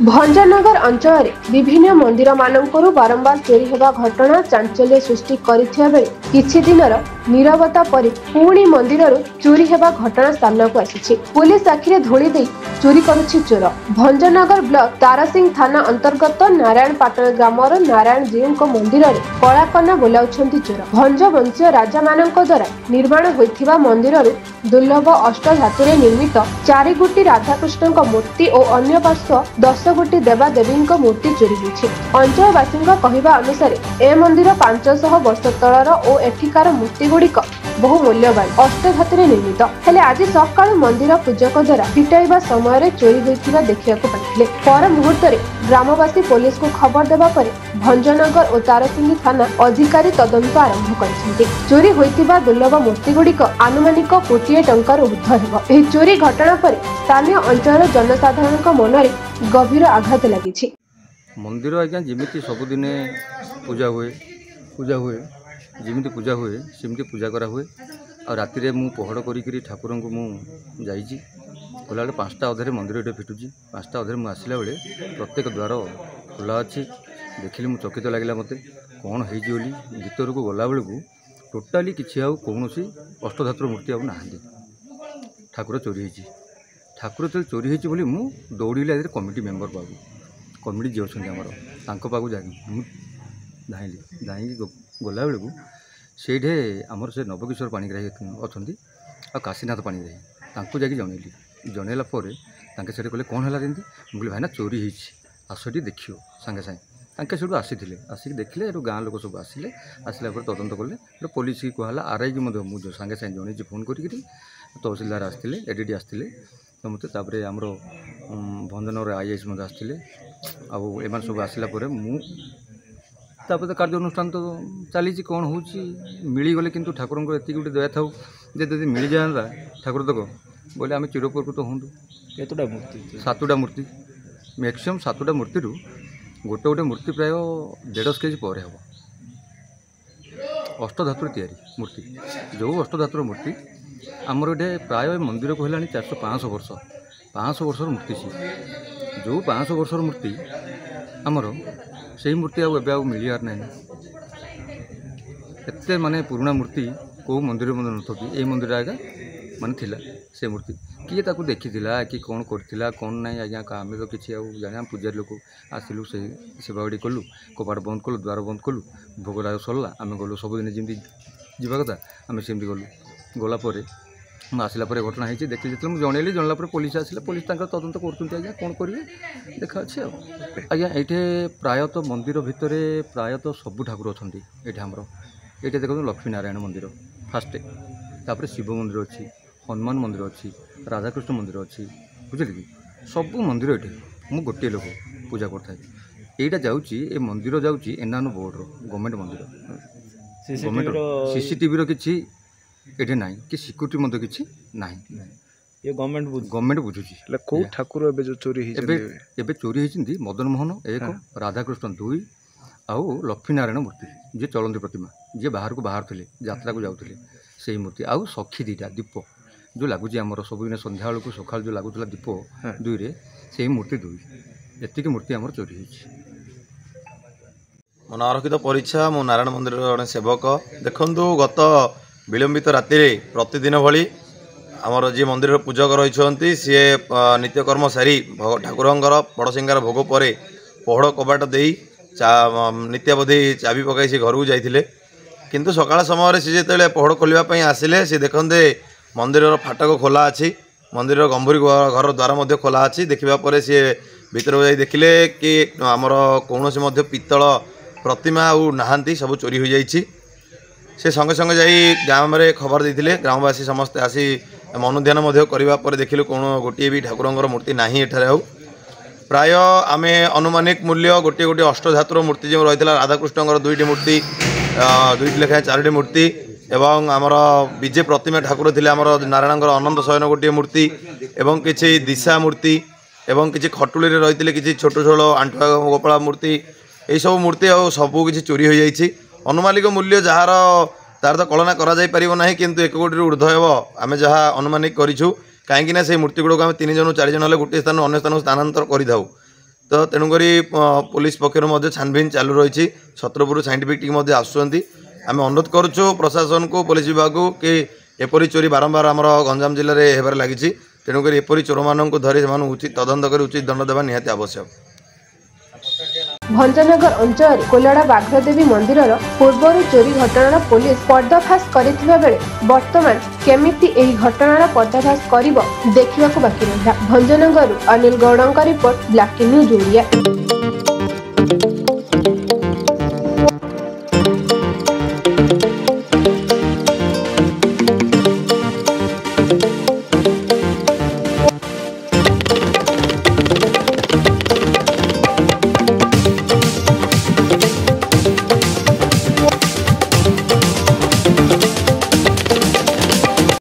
भंजनगर अंचल विभिन्न मंदिर मानकरू बारंबार चोरी होगा घटना चांचल्य सृष्टि करिथिया बेले किछि दिनर नीरवता परि पुणी मंदिर चोरी होगा घटना सामना को आसीछि। पुलिस आखिरे धूली दे चोरी करुछि चोर। भंजनगर ब्लॉक तारासिंह थाना अंतर्गत नारायण पाटण ग्रामर नारायण जीव मंदिर में कलाकना बोलाउछंती चोर। भंज वंशीय राजा मानक द्वारा निर्माण होइथिबा मंदिर दुर्लभ अष्ट धातुरे निर्मित 4 गोटी राधाकृष्ण मूर्ति और अन्य पार्श्व 10 गोटी देवादेवी मूर्ति चोरी होइछि। अंचलवासी कहवा अनुसार ए मंदिर 500 वर्ष तलर और एठिकार मूर्ति गुड़िक बहु मूल्यवान अष्ट धातुरे निर्मित हेले आज सकाळ मंदिर पूजक द्वारा फिटाइबा समय चोरी होइथिबा देखिବାକୁ पाइथिले। पर मुहूर्त ग्रामवासी पुलिस को खबर देबा परे भंजनगर और तारसिंगी थाना अधिकारी तदंत आरंभ करिसेंति। चोरी होइथिबा दुर्लभ मूर्ति गुड़िक आनुमानिक कोटिए टंकार ऊर्ध्व हेबो। एही चोरी घटना परे स्थानीय अंचल जनसाधारण मनरे गभीर आघात लगी। मंदिर आज्ञा जमी सबुदिन पूजा हुए जमी पूजा हुए सेमती पूजा करा हुए आ राति मु पहड़ करी ठाकुर को मुझे गला 5टा अधे मंदिर ये फिटुची 5टा अधे मुझे आसला बेले प्रत्येक द्वार खोला अच्छी देखिली मुझे चकित लगे मत कौन होली भीतर को गला बेलू टोटाली किसी कौन अष्टधातुर मूर्ति आउ ना ठाकुर चोरी होती ठाकुर जो चोरी होती बोली मु दौड़िली कमिटी मेम्बर पाक कमिटी जी अच्छा आमर पाक जा धाइली धाइकी गला बेलू से आमर से नवकिशोर पाणिग्राही अच्छा आ काशीनाथ पाणिग्राही तांको जाकि जनइली जनइला से कहले कौन है बोले भाईना चोरी होती आसटी देखियो सागे सागे तांके सब आसिक देखिले गाँ लोक सब आसिले आसला तदंत कले पुलिस की कहला आरआई की मुझे सागे सागे जन फोन करी तहसिलदार आसते एडीडी आसते तो मत आमर भंजनगर आईएएस आसते आम सब आसला मुझे कार्यानुष्ठान तो चली कौन हो मिलगले कि ठाकुर को ये गोटे दया था जब मिल जाता ठाकुर तक बोले आम चिरपकृत हूँ केतटा मूर्ति 7टा मूर्ति मैक्सीम 7टा मूर्ति गोटे गोटे मूर्ति प्राय 1.5 केजी पर हम अष्टधातुर तैयारी मूर्ति जो अष्टधातुर मूर्ति आमर ये प्राय मंदिर को है 400-500 वर्ष 500 वर्षर मूर्ति सी जो 500 वर्षर मूर्ति आमर से मूर्ति आउ मिलवार ना एत माने पुराना मूर्ति कौ मंदिर नथी ये मंदिर आज्ञा माने थिला से मूर्ति किए ताकू देखी कि कौन करथिला कौन नहीं आज्ञा आम तो किसी जाना पूजारी लोक आसलु से सेवाड़ी कलु कपाट बंद कलु द्वार बंद कलु भोगराग सरला आम गलु सबुदिन जमी जावा कथा आम सेमती गलु गलापर आसला घटना होती देखिए जो जनइली जनला पुलिस आसिला पुलिस तदंत कर कौन करेंगे देखा अच्छे आज्ञा ये प्रायतः मंदिर भितर प्रायतः सबू ठाकुर अच्छा ये आमर ये देखो लक्ष्मी नारायण मंदिर फास्ट तापर शिव मंदिर अच्छी हनुमान मंदिर अच्छी राधाकृष्ण मंदिर अच्छी बुझे कि सबू मंदिर ये मु गोटे लोक पूजा करता यहाँ जाऊँगी ये मंदिर जाऊँगी एनआन बोर्ड गवर्नमेंट मंदिर गवर्नमेंट सीसीटीवी किसी ये ना कि सिक्यूरीटी मत कि ना ये गवर्नमेंट बुझुची कौ ठाकुर जो चोरी एबे चोरी होती मदन मोहन 1 राधाकृष्ण 2 आउ लक्ष्मी नारायण मूर्ति जी चलती प्रतिमा जी बाहर को बाहर थे यात्रा को जाते से मूर्ति आउ सखी 2टा दीप जो लगुच आमर सबुदिन सन्ध्या बेलू सकाल जो लगुला दीप 2 रे से मूर्ति 2 एतिक मूर्ति आमर चोरी होती मो नारक्षित परीक्षा मो नारायण मंदिर जड़े सेवक देखु गत विलंबित राति प्रतिदिन भली आमर जी मंदिर पूजक रही सी नित्यकर्म सारी ठाकुर बड़सिंगार भोग पर पहड़ कबाट दे नित्यावधि चाबी पकई सी घर को जाते किंतु सकाळ समय सी जो पहड़ खोलने आसिले सी देखते मंदिर फाटक खोला अच्छी मंदिर गंभीर घर द्वार खोला अच्छी देखा सी भीतर जा देखिले कि आमर कौन पित्तल प्रतिमा आउ नहांती सब चोरी हो जाइए से संगे संगे जाई गाँव में खबर देते ग्रामवासी समस्ते आसी अनुध्यान करने देखिलु कौन गोटे भी ठाकुर मूर्ति ना एठार प्राय आम अनुमानिक मूल्य गोटे गोटे अष्टधातुर मूर्ति जो रही राधाकृष्ण 2टी मूर्ति 2टी लेखाएं 4टी मूर्ति एवं आमर विजे प्रतिमा ठाकुर थे आमर नारायण अनंत शयन गोटे मूर्ति एवं किसी दिशा मूर्ति एवं किसी खटुली रही किसी छोट छोट आंठुआ गोपाला मूर्ति यही सब मूर्ति और सबू किसी चोरी हो जाइए अनुमानिक मूल्य जार तार तो कलना करा किंतु 1 कोटी ऊर्ध्व हे आम जहाँ अनुमानिक करूँ कहीं से मूर्ति गुड़ाक आम 3 जन 4 जन गोटे स्थान अन्य स्थान स्थानांतर कर तो तेणुक पुलिस पक्ष छानबीन चालू रही छत्रपुर साइंटिफिक टीम आसुँच आम अनुरोध करुचु प्रशासन को पुलिस विभाग को कि एपरी चोरी बारंबार आम गंजाम जिले में होबार लगी तेणुक एपरी चोर मान धरी से उचित तदंत कर उचित दंड देवा निहाती आवश्यक। भंजनगर अंचल कोलड़ा बाघदेवी मंदिर पूर्वर चोरी घटनार पुलिस पर्दाफाश करथिबा बेले वर्तमान केमिति एही घटनार पर्दाफाश करिब देखिबाकू बाकी रहिला। Bhanjanagar Anil Gauranka report black news Odia.